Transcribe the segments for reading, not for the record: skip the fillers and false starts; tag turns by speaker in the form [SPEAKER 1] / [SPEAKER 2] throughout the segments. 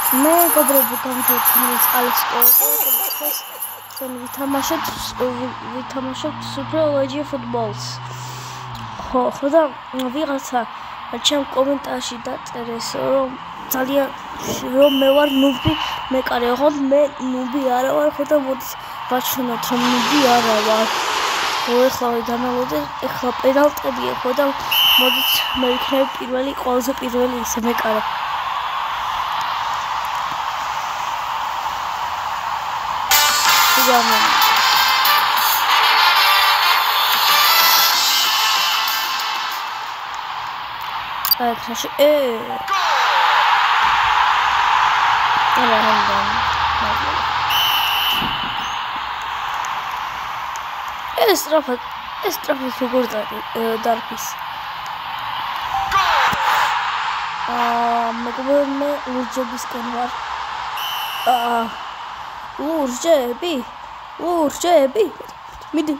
[SPEAKER 1] მე მეგობრები გავიდეთ წყალის სკოლას ჩვენ ვითამაშებთ Super League Footballs ხო და ვიღაცა ჩემ კომენტარში დაწერეს რომ ძალიან რომ მე ვარ ნუბი მეკარე ხო მე ნუბი არა ვარ ხო და მოდით ვაჩვენოთ რომ ნუბი არა ვარ ხო ეხლა დამელოდე ეხლა პენალტებია ხო და მოდით მე ვიქნები პირველი ყველაზე პირველი ისე მეკარე Arkadaşlar Estrafet figurda darpis. Megobeme urcebisken var. Urcebi. Midi.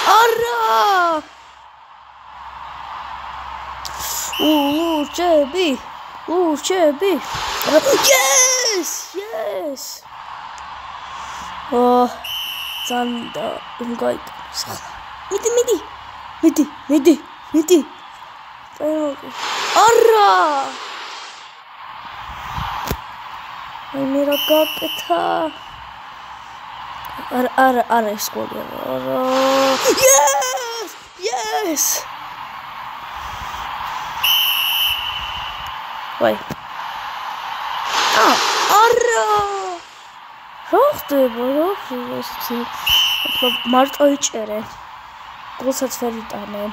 [SPEAKER 1] Ara! Urcebi. Yes! Oh, Zanda, umgait. Midi. Ara! Mera kaketa. Ara escolha. Yes! Vai. Ara! Roxte, მარტო იჭერენ. გოლსაც ვერ იტანენ.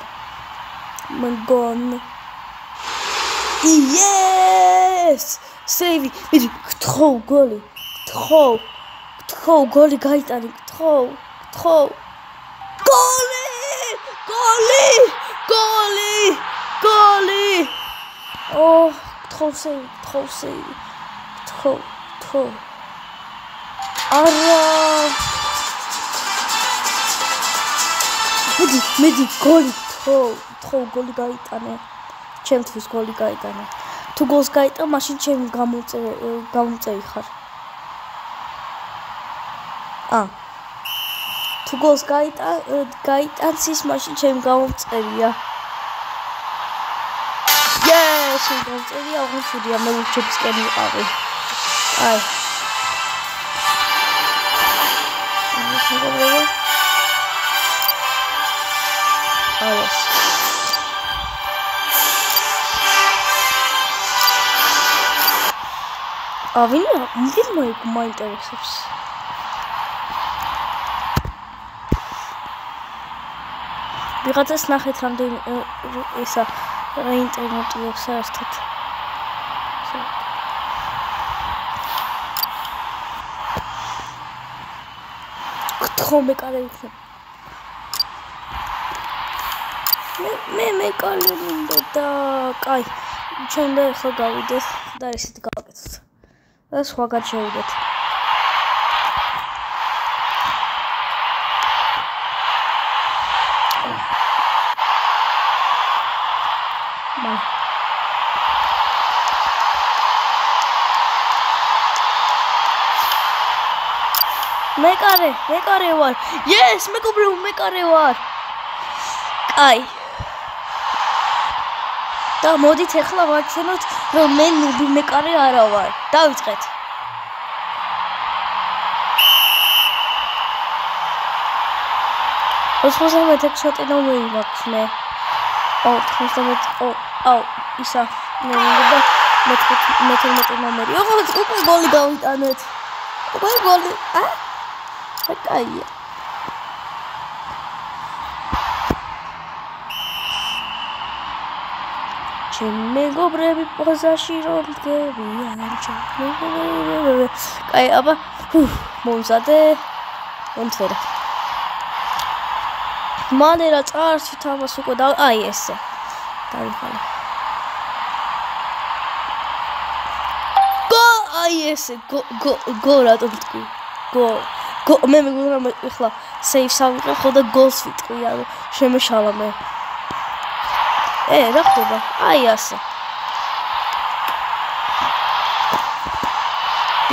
[SPEAKER 1] მგონი. Yes! Save. მიდი, გთხო გოლი. გთხო გოლი გაიტანე. გთხო. გოლი! Oh, trop save. Ara! Midi, goli, trop goli გაიტანე. ჩემთვის გოლი გაიტანე. თუ გოლს გაიტან, მაშინ ჩემი გამოწევი ხარ. თუ გოლს გაიტანს ის მაშინ ჩემი გამოწევია. შემოწევია აღნიშნულია მე უჩებსკენ ვიყავი. აი. აიეს. ვინმე მაინტერესებს. ვიღაცას ნახეთ რამდენი ისა ინტერნეტი აქვს საერთოდ. გთხო მეკარე იქნება. მე მეკარე მინდა და კაი. ჩვენ და ახლა გავიდეთ და ესეთ გავაკეთოთ. და სხვაგან შევიდეთ. მეკარე ვარ. Yes, მეგობრებო, მეკარე ვარ. კაი. და მოდით ახლა ვაჩვენოთ, რომ მე ნუბი მეკარე არა ვარ. დავიწყეთ. ოსმოსამეთ შოტი ნომერი მაქვს მე. 98 ისა მე მინდა მე ნომერი. უკვე გოლი გავიტანეთ. Какая? Чем мегобреби позаши რომ დგებიან ჩემ. კაი, აბა, მომზადე. მომწერე. მალე რა წარსი თამას უკვე და აი ესე. დავიხალე. აი ესე გო რატომ თქვი? მე მეგონა ეხლა სეივს ავიღე ხო და გოლს ვიტყვი, ანუ შემეშალა მე. რა ხდება? აი ასე.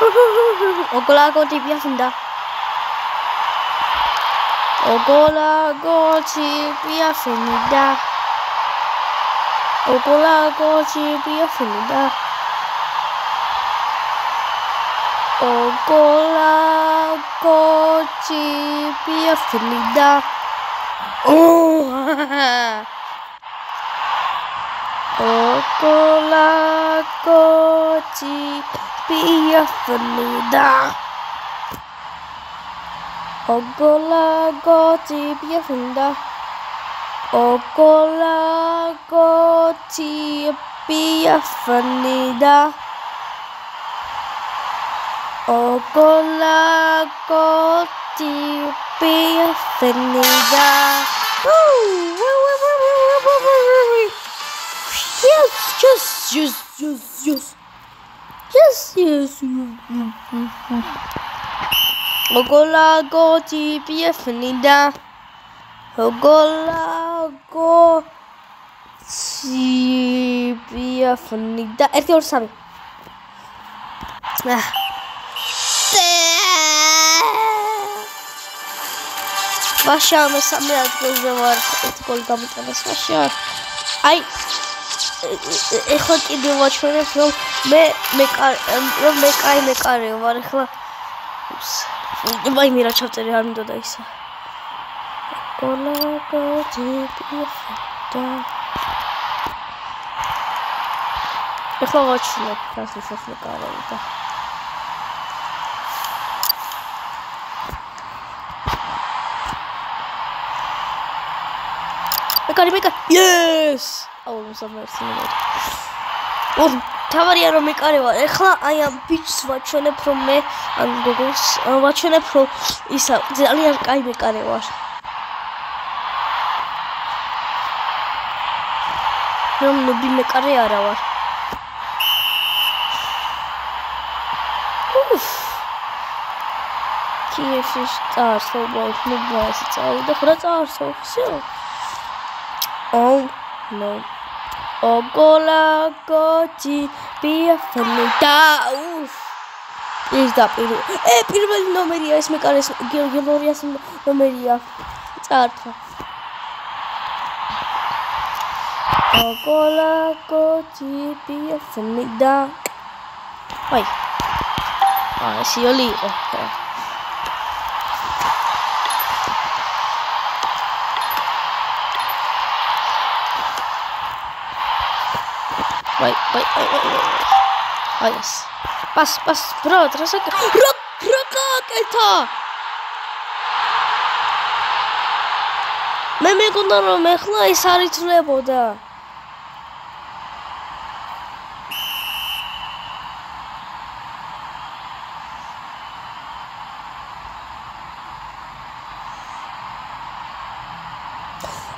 [SPEAKER 1] Ogolago tibiafinda. Ogolago tibiafinda. Ogolago tibiafinda. Ogolago tibiafinda. Oh. Ogolago tibiafinda. Ogolago tibiafinda. Ogolago tibiafinda. Ogolago tibiafinda. Yes. Ogolago tibiafinda. Ogolago tibiafinda. Ერთი ორი სამი. Vasha me სამი ადგილზე ვარ. ერთი გოლი გამიტანეს Vasha. აი ეხლა კიდევ ვაჩვენებ რომ მე კაი მეკარეო ვარ ეხლა ვაიმე რა ჩავწერე არ მინდოდა ისა Ogolago tibiafinda ეხლა ვაჩვენებ რას ნიშნავს მეკარეო და მეკარე yes თავარია რომ მეკარე ვარ ეხლა აი ამ ბიჭს ვაჩვენებ რომ მე ან გოგოს ვაჩვენებ რომ ისა ძალიან კაი მეკარე ვარ რომ ნუბი მეკარე არა ვარ Kiev-ში წარსულობა ნუბა ეს წავიდა ხო რა წარსულ всё Oh no Ogolago tibiafinda. ის და პირველი ნომერია ეს მეკარეს გელორიას ნომერია წართა Ogolago tibiafinda. აი სიოლი იყო Wait. Yes. Pass, bro, trasaka. Roketa. მე მეგონა რომ ეხლა ის არ იცვლებოდა.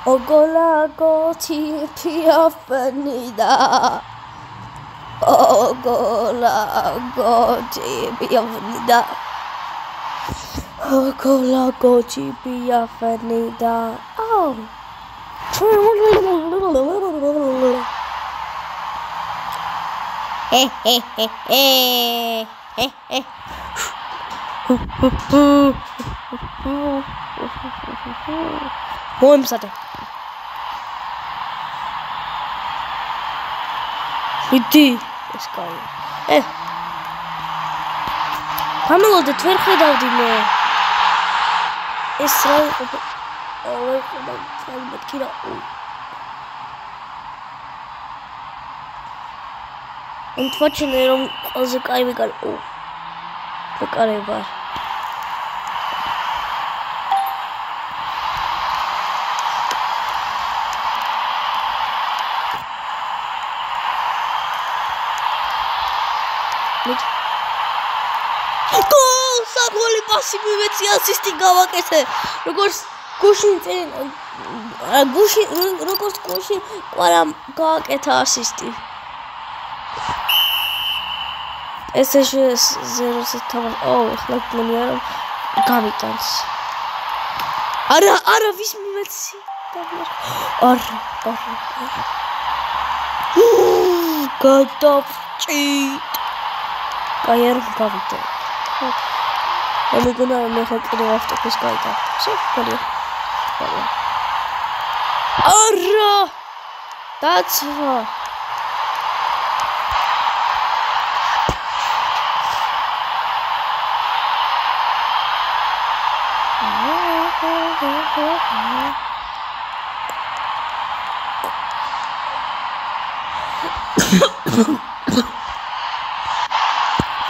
[SPEAKER 1] Ogolago tibiafinda. Ogolago tibiafinda. Ogolago tibiafinda. Oh. Moimsate. Иди, сказал. Памелодет ვერ ხედავდი მე. ეს რა იყო? ვერ ხედავდი მეთქი რა. Unfortunately, რომ ყველაზე კაი მეკარე. მეკარე ვარ. Gol! Sagoli pasi miveci asisti გავაკეთე. როგორც გუშინ წინ როგორც გუშინ ყარა გააკეთა ასისტი. ეს 0-ზე თავად. ეხლა გონია რომ გამიტანს. არა, ვის მივეცი? არა. გადავჭით. კაი არ გავიდე. მე მეგონა მე ხო კიდევ ავტოფეს გაიტა. სოფალია. არა! დაცვა.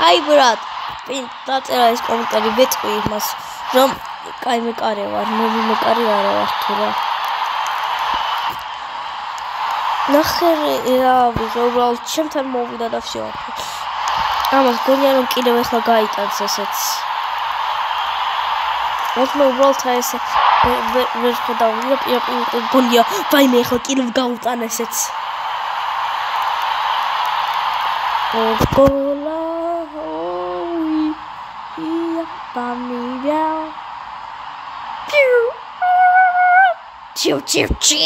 [SPEAKER 1] Hi brad, pin დაწერა ეს კომენტარი ვეტყვი იმას, რომ კაი მეკარე ვარ, ნუ მეკარი არა ვარ თუ რა. ნახე რა ვიღე, უბრალოდ ჩემთან მოვიდა და всё. ამას გონია რომ კიდევ ახლა გაიტანს ესეც. მოკლედ უბრალოდ ესე ვერ ხედავ, გონია, ვაიმე ახლა კიდევ გაუტან ესეც. Cola, oh, yeah, familia. Chiu, chiu, chiu.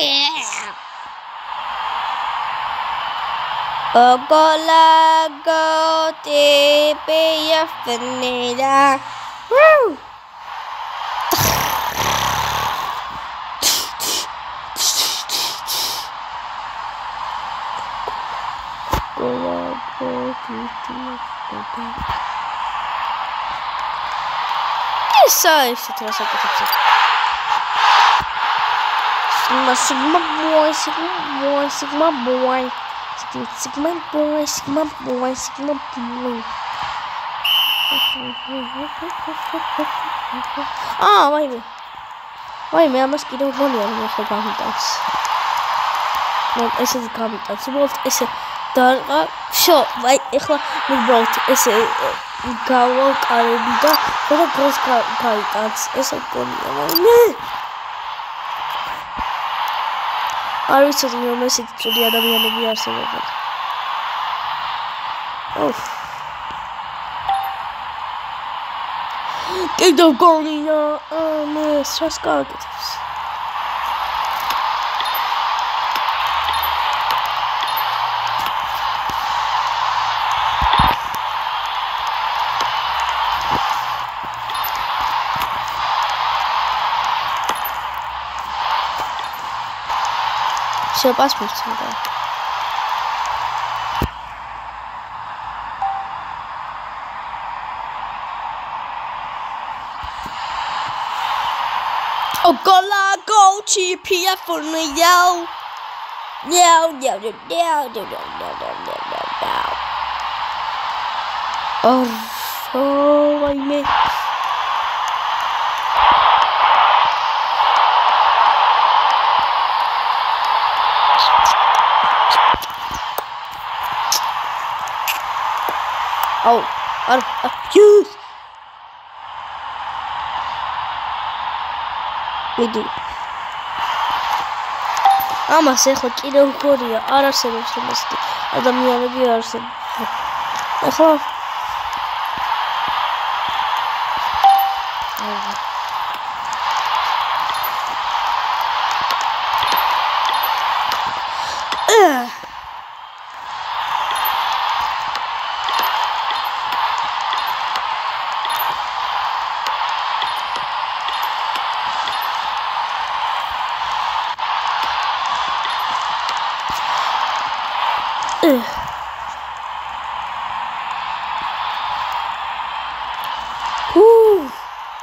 [SPEAKER 1] Cola, go, te, pe, ya, fanera. Woo! Essa trouxe aqui pra você. Sigma boy. Ah, vai me amas que não vou ler meus comentários. Não, esse de comentários. Se volta esse და всё, აი ეხლა უბრალოდ ესე გავაკარები და რა გროს გაიტანს ესე გონია მე არ ვიცი რომ ესეთი წუდი ადამიანები არსებობენ. ოჰ კიდევ გონია მე სას გააკეთებს Все, паспорт сюда. Ogola go GPF for me yo. Oh, I made Oh, use. We do. Ama se ხო კიდევ გორია, არ არსებობს იმასი. ადამიანები არ არსებობს. ახლა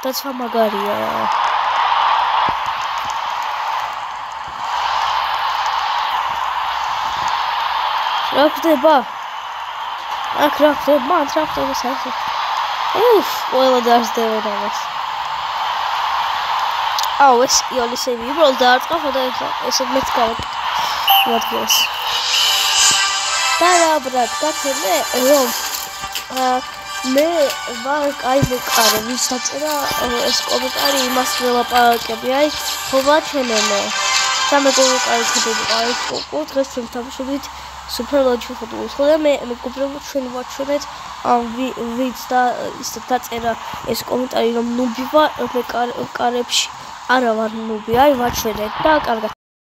[SPEAKER 1] That's from Magaria. Trapteba. Trapteba, trapteba. Oof, well, that's the way that was. Oh, it's you only say we rolled out. It's a myth card. What was? Brad, got it. მე ვარ კაი მეკარე, ვის დაწერა ეს კომენტარი იმას ველაპარაკები, აი, ხოვა ჩენელო. სამეგორო კაი ხდება, აი, დღეს ჩვენ თავშობით სუპერლოჯი ფუტბოლს ხო და მე მეგობრებო ჩვენ ვაჩვენეთ ვიც და ის დაწერა ეს კომენტარი რომ ნუბი ვარ მეკარებში არა ვარ ნუბი, აი, ვაჩვენეთ და კარგად.